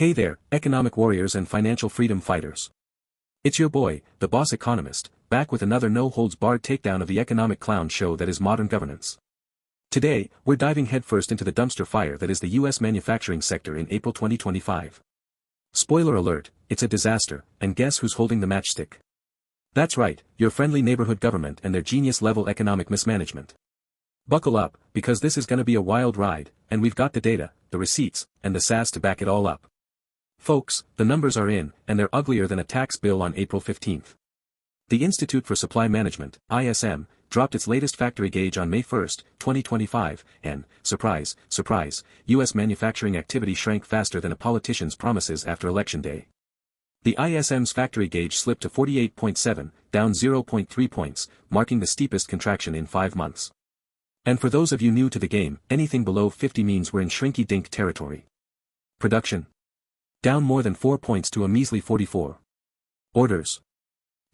Hey there, economic warriors and financial freedom fighters. It's your boy, the boss economist, back with another no-holds-barred takedown of the economic clown show that is modern governance. Today, we're diving headfirst into the dumpster fire that is the U.S. manufacturing sector in April 2025. Spoiler alert, it's a disaster, and guess who's holding the matchstick? That's right, your friendly neighborhood government and their genius-level economic mismanagement. Buckle up, because this is gonna be a wild ride, and we've got the data, the receipts, and the sass to back it all up. Folks, the numbers are in, and they're uglier than a tax bill on April 15th. The Institute for Supply Management, ISM, dropped its latest factory gauge on May 1, 2025, and, surprise, surprise, U.S. manufacturing activity shrank faster than a politician's promises after Election Day. The ISM's factory gauge slipped to 48.7, down 0.3 points, marking the steepest contraction in 5 months. And for those of you new to the game, anything below 50 means we're in shrinky-dink territory. Production. Down more than 4 points to a measly 44. Orders.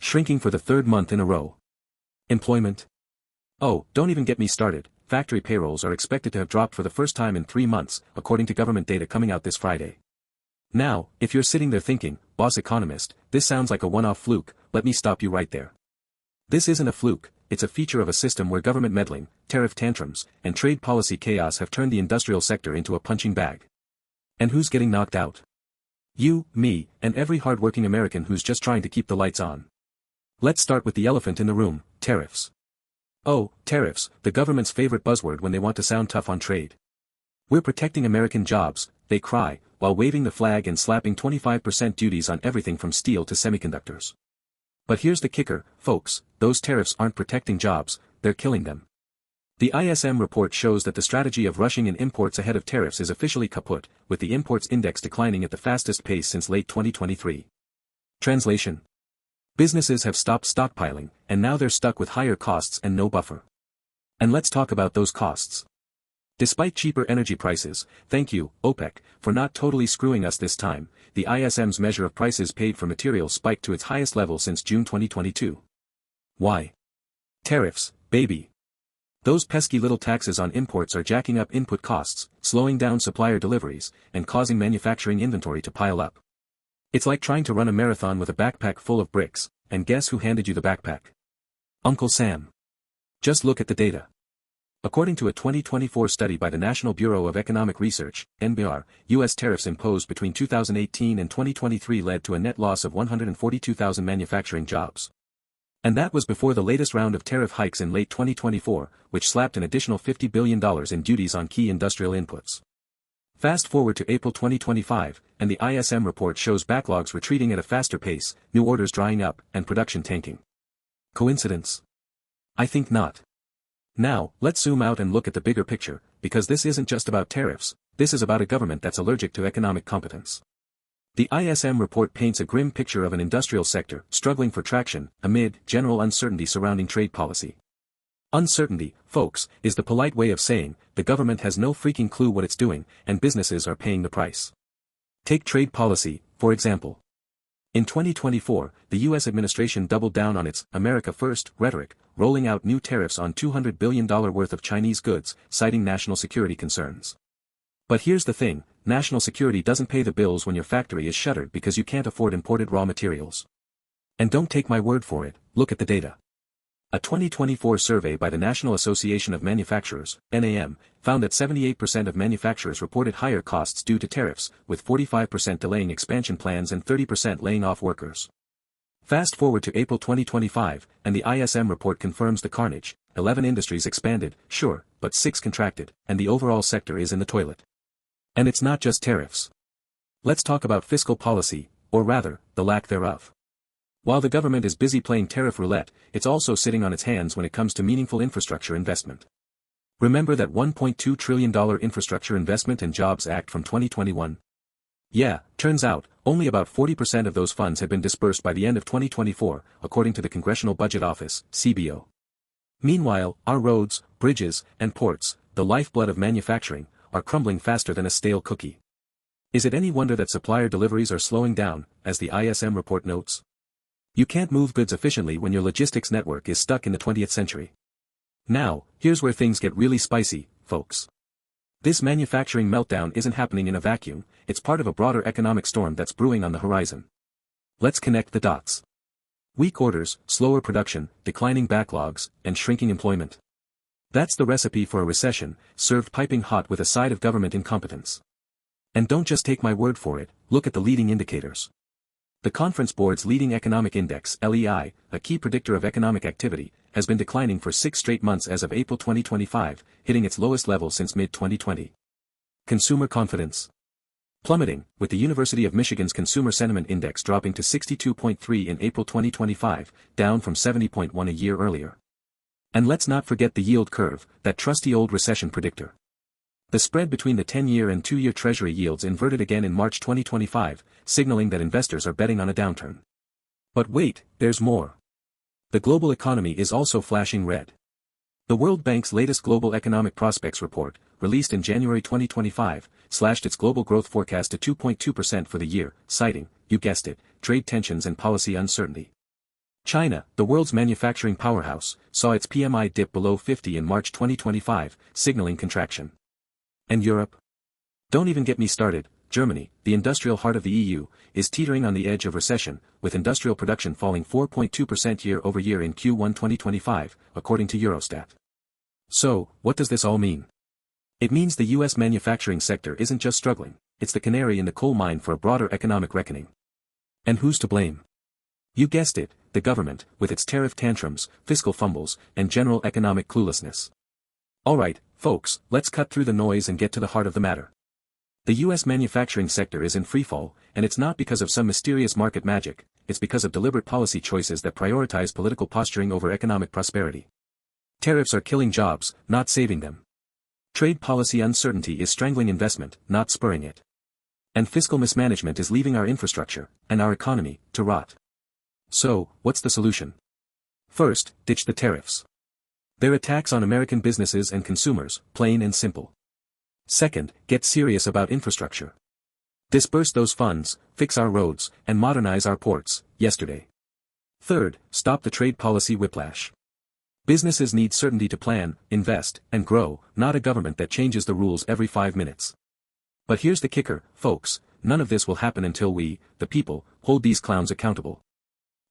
Shrinking for the third month in a row. Employment. Oh, don't even get me started, factory payrolls are expected to have dropped for the first time in 3 months, according to government data coming out this Friday. Now, if you're sitting there thinking, boss economist, this sounds like a one-off fluke, let me stop you right there. This isn't a fluke, it's a feature of a system where government meddling, tariff tantrums, and trade policy chaos have turned the industrial sector into a punching bag. And who's getting knocked out? You, me, and every hard-working American who's just trying to keep the lights on. Let's start with the elephant in the room, tariffs. Oh, tariffs, the government's favorite buzzword when they want to sound tough on trade. We're protecting American jobs, they cry, while waving the flag and slapping 25% duties on everything from steel to semiconductors. But here's the kicker, folks, those tariffs aren't protecting jobs, they're killing them. The ISM report shows that the strategy of rushing in imports ahead of tariffs is officially kaput, with the imports index declining at the fastest pace since late 2023. Translation. Businesses have stopped stockpiling, and now they're stuck with higher costs and no buffer. And let's talk about those costs. Despite cheaper energy prices, thank you, OPEC, for not totally screwing us this time, the ISM's measure of prices paid for materials spiked to its highest level since June 2022. Why? Tariffs, baby. Those pesky little taxes on imports are jacking up input costs, slowing down supplier deliveries, and causing manufacturing inventory to pile up. It's like trying to run a marathon with a backpack full of bricks, and guess who handed you the backpack? Uncle Sam. Just look at the data. According to a 2024 study by the National Bureau of Economic Research, NBR, U.S. tariffs imposed between 2018 and 2023 led to a net loss of 142,000 manufacturing jobs. And that was before the latest round of tariff hikes in late 2024, which slapped an additional $50 billion in duties on key industrial inputs. Fast forward to April 2025, and the ISM report shows backlogs retreating at a faster pace, new orders drying up, and production tanking. Coincidence? I think not. Now, let's zoom out and look at the bigger picture, because this isn't just about tariffs, this is about a government that's allergic to economic competence. The ISM report paints a grim picture of an industrial sector struggling for traction amid general uncertainty surrounding trade policy. Uncertainty, folks, is the polite way of saying the government has no freaking clue what it's doing, and businesses are paying the price. Take trade policy, for example. In 2024, the U.S. administration doubled down on its America First rhetoric, rolling out new tariffs on $200 billion worth of Chinese goods, citing national security concerns. But here's the thing, national security doesn't pay the bills when your factory is shuttered because you can't afford imported raw materials. And don't take my word for it, look at the data. A 2024 survey by the National Association of Manufacturers, NAM, found that 78% of manufacturers reported higher costs due to tariffs, with 45% delaying expansion plans and 30% laying off workers. Fast forward to April 2025, and the ISM report confirms the carnage. 11 industries expanded, sure, but 6 contracted, and the overall sector is in the toilet. And it's not just tariffs. Let's talk about fiscal policy, or rather, the lack thereof. While the government is busy playing tariff roulette, it's also sitting on its hands when it comes to meaningful infrastructure investment. Remember that $1.2 trillion Infrastructure Investment and Jobs Act from 2021? Yeah, turns out, only about 40% of those funds had been dispersed by the end of 2024, according to the Congressional Budget Office, CBO. Meanwhile, our roads, bridges, and ports, the lifeblood of manufacturing, are crumbling faster than a stale cookie. Is it any wonder that supplier deliveries are slowing down, as the ISM report notes? You can't move goods efficiently when your logistics network is stuck in the 20th century. Now, here's where things get really spicy, folks. This manufacturing meltdown isn't happening in a vacuum, it's part of a broader economic storm that's brewing on the horizon. Let's connect the dots. Weak orders, slower production, declining backlogs, and shrinking employment. That's the recipe for a recession, served piping hot with a side of government incompetence. And don't just take my word for it, look at the leading indicators. The Conference Board's leading economic index, LEI, a key predictor of economic activity, has been declining for 6 straight months as of April 2025, hitting its lowest level since mid-2020. Consumer confidence plummeting, with the University of Michigan's Consumer Sentiment Index dropping to 62.3 in April 2025, down from 70.1 a year earlier. And let's not forget the yield curve, that trusty old recession predictor. The spread between the 10-year and 2-year Treasury yields inverted again in March 2025, signaling that investors are betting on a downturn. But wait, there's more. The global economy is also flashing red. The World Bank's latest Global Economic Prospects report, released in January 2025, slashed its global growth forecast to 2.2% for the year, citing, you guessed it, trade tensions and policy uncertainty. China, the world's manufacturing powerhouse, saw its PMI dip below 50 in March 2025, signaling contraction. And Europe? Don't even get me started. Germany, the industrial heart of the EU, is teetering on the edge of recession, with industrial production falling 4.2% year-over-year in Q1 2025, according to Eurostat. So, what does this all mean? It means the US manufacturing sector isn't just struggling, it's the canary in the coal mine for a broader economic reckoning. And who's to blame? You guessed it, the government, with its tariff tantrums, fiscal fumbles, and general economic cluelessness. Alright, folks, let's cut through the noise and get to the heart of the matter. The US manufacturing sector is in freefall, and it's not because of some mysterious market magic, it's because of deliberate policy choices that prioritize political posturing over economic prosperity. Tariffs are killing jobs, not saving them. Trade policy uncertainty is strangling investment, not spurring it. And fiscal mismanagement is leaving our infrastructure, and our economy, to rot. So, what's the solution? First, ditch the tariffs. They're attacks on American businesses and consumers, plain and simple. Second, get serious about infrastructure. Disperse those funds, fix our roads, and modernize our ports, yesterday. Third, stop the trade policy whiplash. Businesses need certainty to plan, invest, and grow, not a government that changes the rules every 5 minutes. But here's the kicker, folks, none of this will happen until we, the people, hold these clowns accountable.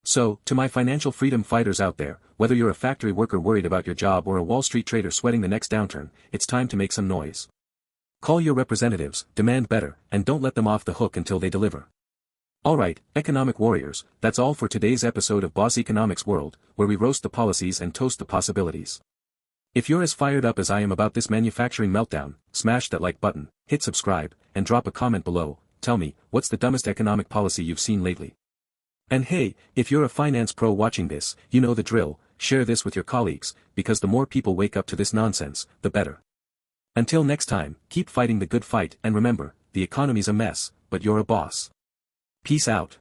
So, to my financial freedom fighters out there, whether you're a factory worker worried about your job or a Wall Street trader sweating the next downturn, it's time to make some noise. Call your representatives, demand better, and don't let them off the hook until they deliver. Alright, economic warriors, that's all for today's episode of Boss Economics World, where we roast the policies and toast the possibilities. If you're as fired up as I am about this manufacturing meltdown, smash that like button, hit subscribe, and drop a comment below. Tell me, what's the dumbest economic policy you've seen lately? And hey, if you're a finance pro watching this, you know the drill, share this with your colleagues, because the more people wake up to this nonsense, the better. Until next time, keep fighting the good fight and remember, the economy's a mess, but you're a boss. Peace out.